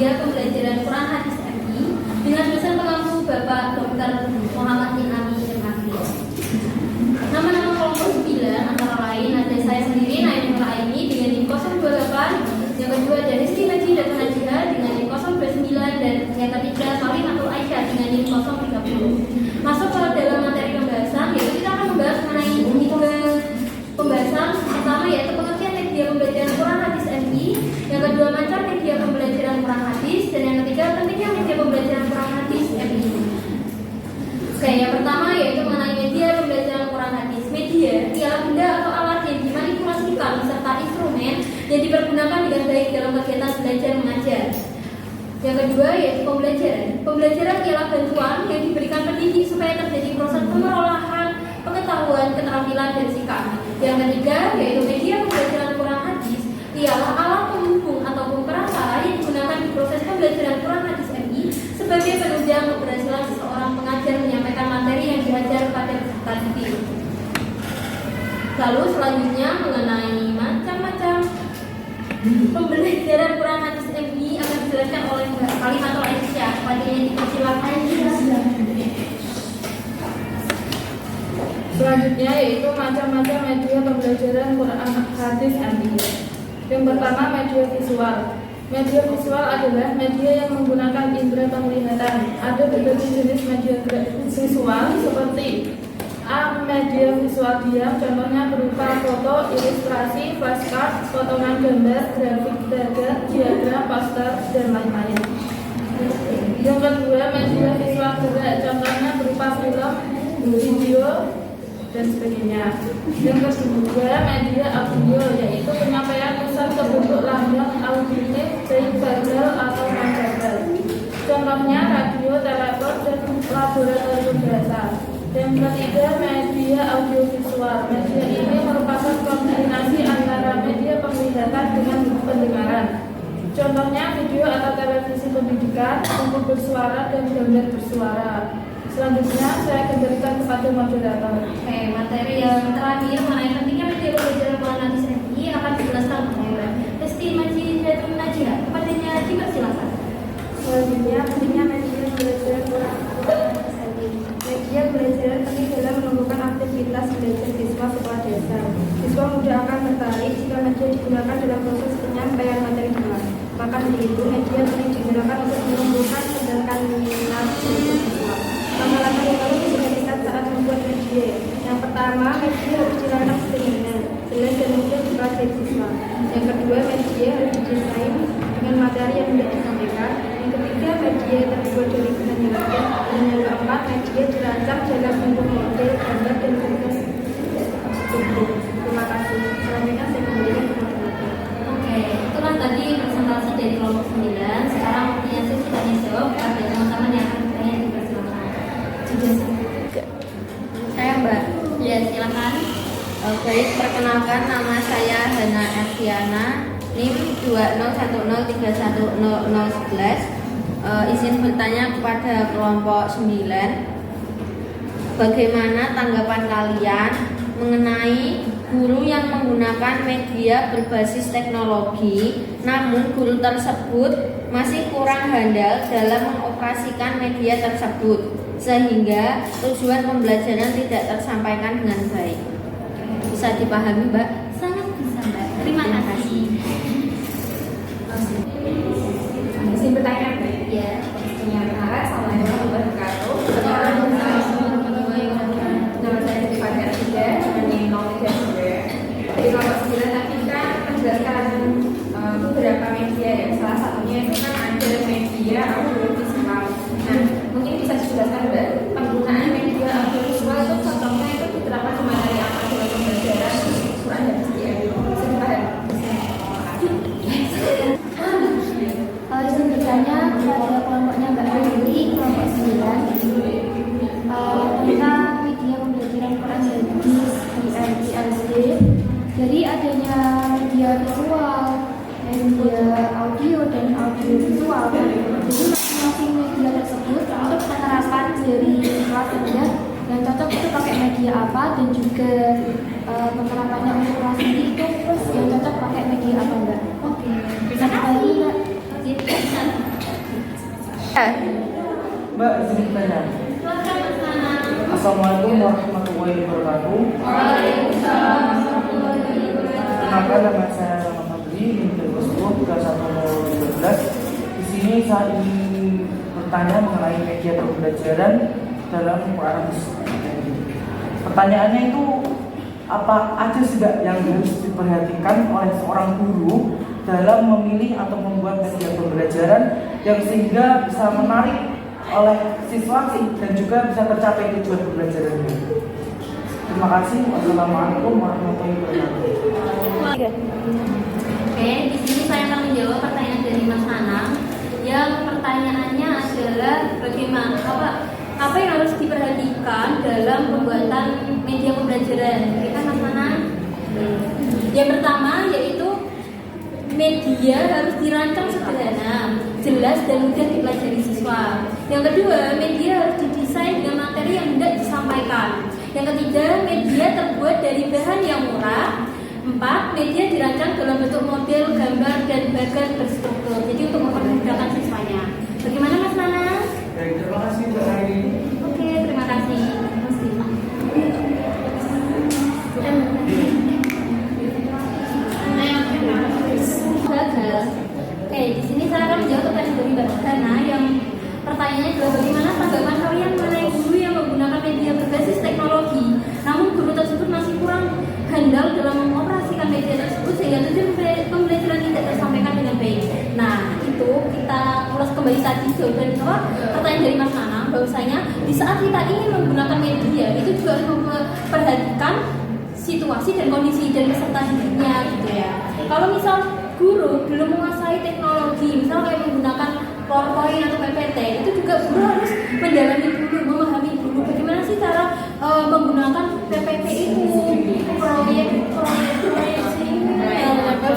media pembelajaran Quran Hadis MI dengan dosen pengampu Bapak Dr. Muhammad Inami MAG. Nama-nama kelompok 9 antara lain ada saya sendiri Naim Nur Aini dengan NIM 028, yang kedua ada Rizky Majid dan Najihah dengan NIM 029, dan yang ketiga Salimatul Aisyah dengan NIM 030. Masuk ke dalam materi pembahasan, yaitu kita akan membahas mengenai tiga pembahasan. Pertama yaitu pengertian media pembelajaran Quran Hadis MI, yang kedua macam media pembelajaran Quran Hadis, dan yang ketiga pentingnya media pembelajaran Quran Hadis MI. Oke, yang pertama yaitu mengenai media pembelajaran Quran Hadis. Media ialah benda atau alat yang dimanipulasikan serta instrumen yang dipergunakan dengan baik dalam kegiatan belajar mengajar. Yang kedua yaitu pembelajaran. Pembelajaran ialah bantuan yang diberikan pendidik supaya terjadi proses pengelolaan pengetahuan, keterampilan, dan sikap. Yang ketiga yaitu media pembelajaran Quran Hadis ialah alat penghubung ataupun perantara yang digunakan di proses pembelajaran Quran Hadis MI sebagai penunjang keberhasilan seseorang pengajar menyampaikan materi yang diajar pada peserta didik. Lalu selanjutnya mengenai macam-macam pembelajaran Quran Hadis MI akan dijelaskan oleh Mbak Salimatul Aisyah. Kepadanya dipersilakan. Selanjutnya yaitu macam-macam media pembelajaran Quran Hadis MI. Yang pertama, media visual. Media visual adalah media yang menggunakan indera penglihatan. Ada berbagai jenis media visual seperti A. Media visual diam, contohnya berupa foto, ilustrasi, flashcard, potongan gambar, grafik dagang, diagram, poster, dan lain-lain. Yang kedua, media visual gerak, contohnya berupa film, video, dan sebagainya. Yang kedua, media audio, yaitu penyampaian pesan ke bentuk lambang auditif, baik verbal atau non-verbal. Contohnya radio, telepon, dan laboratorium bahasa. Yang ketiga, media audiovisual. Media ini merupakan kombinasi antara media penglihatan dengan pendengaran. Contohnya video atau televisi pendidikan, buku bersuara, dan gambar bersuara. Selanjutnya saya kembalikan kepada moderator. Oke, materi yang terakhir mengenai pentingnya media pembelajaran Quran Hadis MI akan dijelaskan oleh Mbak Rizky Majid dan Najihah. Kepadanya dipersilakan. Selanjutnya, pentingnya media pembelajaran Quran Hadis MI. Media pembelajaran penting dalam menumbuhkan aktivitas belajar siswa sekolah dasar. Siswa mudah akan tertarik jika media digunakan dalam proses penyampaian materi kelas. Maka dari itu, media penting digunakan untuk menumbuhkan sedangkan minat siswa. Langkah-langkah yang perlu diperhatikan saat membuat media. Yang pertama, media harus dirancang sederhana, jelas dan mudah dipelajari siswa. Yang kedua, media harus didesain dengan materi yang mudah disampaikan. Yang ketiga, media terbuat dari bahan yang mudah. Dan yang keempat, media dirancang dalam bentuk model, gambar, dan bentuk. Terima kasih. Selanjutnya saya kembalikan ke moderator. Oke, itulah tadi presentasi dari kelompok 9. Sekarang waktunya sesi tanya jawab kepada teman-teman yang akan bertanya, dipersilakan. Saya Mbak. Ya, silakan. Baik, perkenalkan nama saya Hana Erdiana, NIM 2010310011. Izin bertanya kepada kelompok 9. Bagaimana tanggapan kalian mengenai guru yang menggunakan media berbasis teknologi, namun guru tersebut masih kurang handal dalam mengoperasikan media tersebut, sehingga tujuan pembelajaran tidak tersampaikan dengan baik? Bisa dipahami, Mbak? Sangat bisa, Mbak. Terima kasih. Izin bertanya, Mbak. Ya. Assalamualaikum warahmatullahi wabarakatuh. Nama saya Siti Fajar Tiga dengan NIM 032. Di kelompok 9 tadi kita menjelaskan beberapa media ya. Salah satunya itu kan ada media audiovisual. Nah, mungkin bisa dijelaskan Mbak, penggunaan media audiovisual itu contohnya itu diterapkan di materi apa dalam pembelajaran Quran Hadis MI? Bisa dipahami? Izin bertanya kepada kelompoknya Mbak Dewi, kelompok 9, tentang media pembelajaran Quran Hadis MI. Jadi adanya media visual, media audio, dan audio visual. Jadi masing-masing media tersebut untuk penerapan dari kelas yang cocok itu pakai media apa, dan juga penerapannya untuk kelas ini itu yang cocok pakai media apa, Mbak? Oke. Bisa dipahami, Mbak? Bisa. Mbak, izin bertanya. Silakan Mas Nana. Assalamualaikum warahmatullahi wabarakatuh. Waalaikumsalam warahmatullahi wabarakatuh. Kenalkan, nama saya Rahmat Fadli, Unit Tersebut kelas 1 Di sini saya ingin bertanya mengenai media pembelajaran dalam Quran Hadis. Pertanyaannya itu, apa aja sih Mbak yang harus diperhatikan oleh seorang guru dalam memilih atau membuat media pembelajaran yang sehingga bisa menarik oleh siswa dan juga bisa tercapai tujuan pembelajarannya. Terima kasih. Wassalamualaikum warahmatullahi wabarakatuh. Oke, di sini saya akan menjawab pertanyaan dari Mas Nanang. Yang pertanyaannya adalah bagaimana apa yang harus diperhatikan dalam pembuatan media pembelajaran. Oke kan Mas Nanang? Yang pertama yaitu media harus dirancang sederhana, jelas dan mudah dipelajari siswa. Yang kedua, media harus didesain dengan materi yang hendak disampaikan. Yang ketiga, media terbuat dari bahan yang murah. 4. Media dirancang dalam bentuk model, gambar, dan bagan berstruktur. Jadi untuk mempermudahkan siswanya. Bagaimana Mas Nana? Baik, terima kasih Mbak Aini. Oke, terima kasih. Oke, di sini saya akan menjawab pertanyaan dari Mbak Hana yang pertanyaannya adalah bagaimana tanggapan kalian mengenai guru yang menggunakan media berbasis teknologi, namun guru tersebut masih kurang handal dalam mengoperasikan media tersebut sehingga tujuan pembelajaran tidak tersampaikan dengan baik. Nah, itu kita ulas kembali tadi jawaban pertanyaan dari Mas Nanang bahwasanya di saat kita ingin menggunakan media itu juga harus memperhatikan situasi dan kondisi dan peserta didiknya gitu ya. Kalau misal guru belum menguasai teknologi, misal kayak menggunakan PowerPoint atau PPT, itu juga guru harus mendalami dulu, memahami dulu bagaimana sih cara menggunakan PPT itu,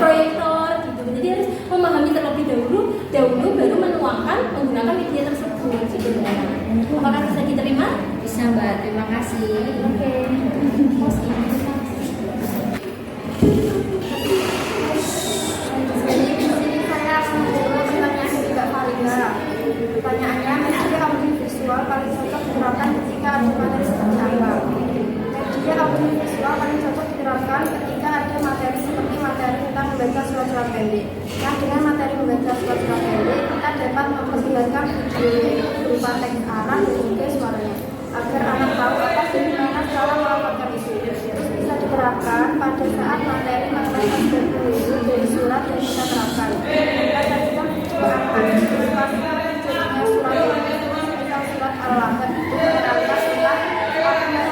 proyektor gitu. Jadi harus memahami terlebih dahulu baru menuangkan menggunakan media tersebut gitu. Apakah bisa diterima? Bisa Mbak, terima kasih. Oke. Pertanyaannya, media audiovisual paling cocok diterapkan ketika ada materi seperti apa? Media audiovisual paling cocok diterapkan ketika ada materi seperti materi tentang membaca surat-surat pendek. Nah, dengan materi membaca surat-surat pendek, kita dapat memperlihatkan video berupa teks arah dan juga suaranya, agar anak tahu apa bagaimana cara melaporkan itu. Terus bisa diterapkan pada saat materi tersebut dari surat dan kita terapkan. Kita sajikan video anak surat Al-Lahab itu terangkat tentang apabila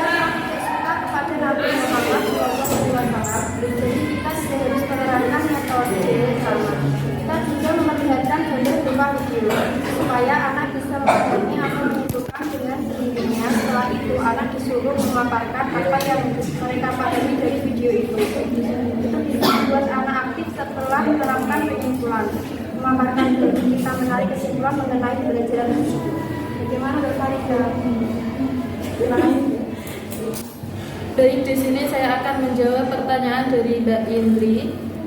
suka kepada Nabi Muhammad SAW. Jadi kita harus menerapkan metode yang sama. Kita juga memperlihatkan gambar berupa video supaya anak bisa memahami apa yang dibutuhkan dengan sendirinya. Setelah itu anak disuruh memaparkan apa yang mereka pahami dari video itu. Itu bisa membuat anak aktif setelah menerapkan penyimpulan. Memaparkan kita menarik kesimpulan mengenai pembelajaran tersebut. Bagaimana Mbak Farida? Terima kasih. Dari di sini saya akan menjawab pertanyaan dari Mbak Indri.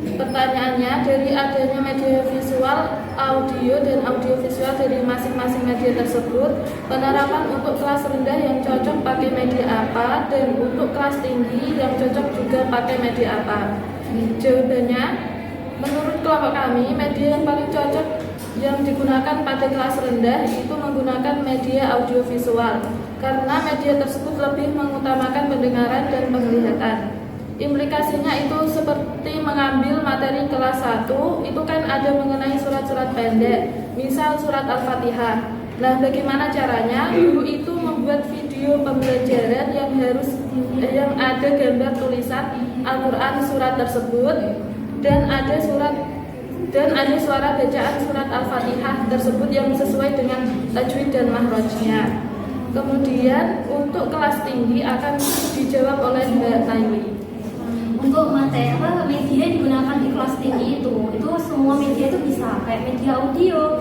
Pertanyaannya, dari adanya media visual, audio dan audiovisual dari masing-masing media tersebut, penerapan untuk kelas rendah yang cocok pakai media apa dan untuk kelas tinggi yang cocok juga pakai media apa? Jawabannya, menurut kelompok kami, media yang paling cocok yang digunakan pada kelas rendah itu menggunakan media audiovisual karena media tersebut lebih mengutamakan pendengaran dan penglihatan. Implikasinya itu seperti mengambil materi kelas 1 itu kan ada mengenai surat-surat pendek, misal surat Al-Fatihah. Nah, bagaimana caranya? Guru itu membuat video pembelajaran yang ada gambar tulisan Al-Quran surat tersebut dan ada suara bacaan surat Al-Fatihah tersebut yang sesuai dengan tajwid dan mahrojnya. Kemudian untuk kelas tinggi akan dijawab oleh Mbak Taiwi. Untuk materi media digunakan di kelas tinggi itu semua media itu bisa kayak media audio,